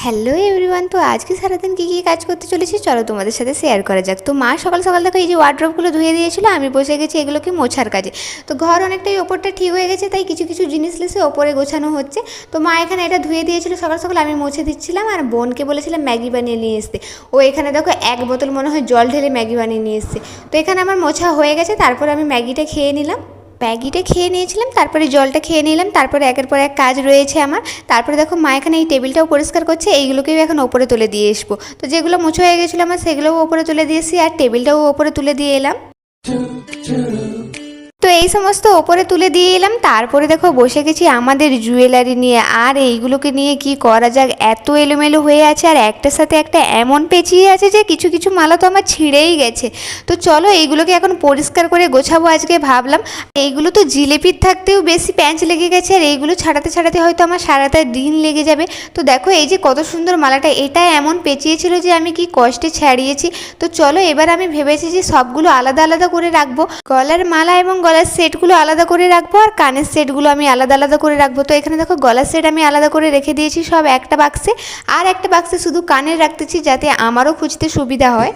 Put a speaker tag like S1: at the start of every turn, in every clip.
S1: Hello everyone. তো আজকে সারাদিন কী কী কাজ করতে চলেছি চলো তোমাদের সাথে শেয়ার করা যাক। তো মা সকাল সকাল দেখো এই যে ওয়ার্ড্রপগুলো ধুয়ে দিয়েছিল, আমি বসে গেছি এগুলোকে মোছার কাজে। তো ঘর অনেকটাই ওপরটা ঠিক হয়ে গেছে, তাই কিছু কিছু জিনিস লেসে ওপরে গোছানো হচ্ছে। তো মা এখানে এটা ধুয়ে দিয়েছিল সকাল সকাল, আমি মুছে দিচ্ছিলাম। আর বোনকে বলেছিলাম ম্যাগি বানিয়ে নিয়ে আসতে। ও এখানে দেখো এক বোতল মনে হয় জল ঢেলে ম্যাগি বানিয়ে নিয়ে এসছে। তো এখানে আমার মোছা হয়ে গেছে, তারপর আমি ম্যাগিটা খেয়ে নিলাম। ম্যাগিটা খেয়ে নিয়েছিলাম, তারপরে জলটা খেয়ে নিলাম, তারপরে একের পর এক কাজ রয়েছে আমার। তারপরে দেখো মা এখানে এই টেবিলটাও পরিষ্কার করছে, এইগুলোকেও এখন ওপরে তুলে দিয়ে আসবো। তো যেগুলো মুছে হয়ে গেছিলো আমার সেগুলোও ওপরে তুলে দিয়েছি, আর টেবিলটাও ওপরে তুলে দিয়ে এলাম। তো এই সমস্ত ওপরে তুলে দিয়ে এলাম। তারপরে দেখো বসে গেছি আমাদের জুয়েলারি নিয়ে। আর এইগুলোকে নিয়ে কি করা যাক, এত এলোমেলো হয়ে আছে আর একটার সাথে একটা এমন পেঁচিয়ে আছে যে কিছু কিছু মালা তো আমার ছিঁড়েই গেছে। তো চলো এইগুলোকে এখন পরিষ্কার করে গোছাবো আজকে ভাবলাম। এইগুলো তো জিলেপির থাকতেও বেশি প্যাঁচ লেগে গেছে, আর এইগুলো ছাড়াতে ছাড়াতে হয়তো আমার সারাটা দিন লেগে যাবে। তো দেখো এই যে কত সুন্দর মালাটা, এটা এমন পেঁচিয়েছিল যে আমি কি কষ্টে ছাড়িয়েছি। তো চলো এবার আমি ভেবেছি যে সবগুলো আলাদা আলাদা করে রাখবো। গলার মালা এবং গলার সেটগুলো আলাদা করে রাখবো, আর কানের সেটগুলো আমি আলাদা আলাদা করে রাখবো। তো এখানে দেখো গলার সেট আমি আলাদা করে রেখে দিয়েছি সব একটা বাক্সে, আর একটা বাক্সে শুধু কানের রাখতেছি যাতে আমারও খুঁজতে সুবিধা হয়।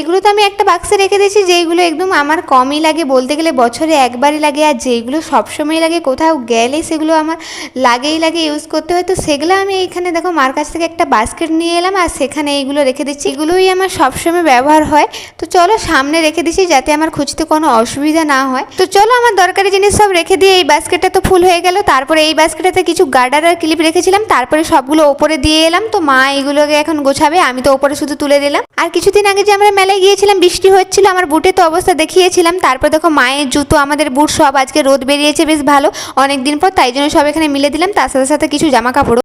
S1: এগুলো তো আমি একটা বাক্সে রেখে দিয়েছি যেইগুলো একদম আমার কমই লাগে, বলতে গেলে বছরে একবারই লাগে। আর যেইগুলো সবসময় লাগে, কোথাও গেলে সেগুলো আমার লাগে ইউজ করতে হয়। তো সেগুলো আমি এইখানে দেখো মার কাছ থেকে একটা বাস্কেট নিয়ে এলাম, আর সেখানে এইগুলো রেখে দিচ্ছি। এগুলোই আমার সবসময় ব্যবহার হয়। তো চলো সামনে রেখে দিচ্ছি যাতে আমার খুঁজতে কোনো অসুবিধা না হয়। তো চলো আমার দরকারি জিনিস সব রেখে দিয়ে এই বাস্কেটটা তো ফুল হয়ে গেল। তারপরে এই বাস্কেটটাতে কিছু গার্ডার আর ক্লিপ রেখেছিলাম, তারপরে সবগুলো ওপরে দিয়ে এলাম। তো মা এগুলোকে এখন গোছাবে, আমি তো ওপরে শুধু তুলে দিলাম। আর কিছুদিন আগে যে আমরা মেলায় গিয়েছিলাম, বৃষ্টি হচ্ছিল, আমার বুটে তো অবস্থা দেখিয়েছিলাম। তারপর দেখো মায়ের জুতো, আমাদের বুট সব আজকে রোদ বেরিয়েছে বেশ ভালো অনেক দিন পর, তাই জন্য সব এখানে মিলে দিলাম, তার সাথে সাথে কিছু জামা কাপড়।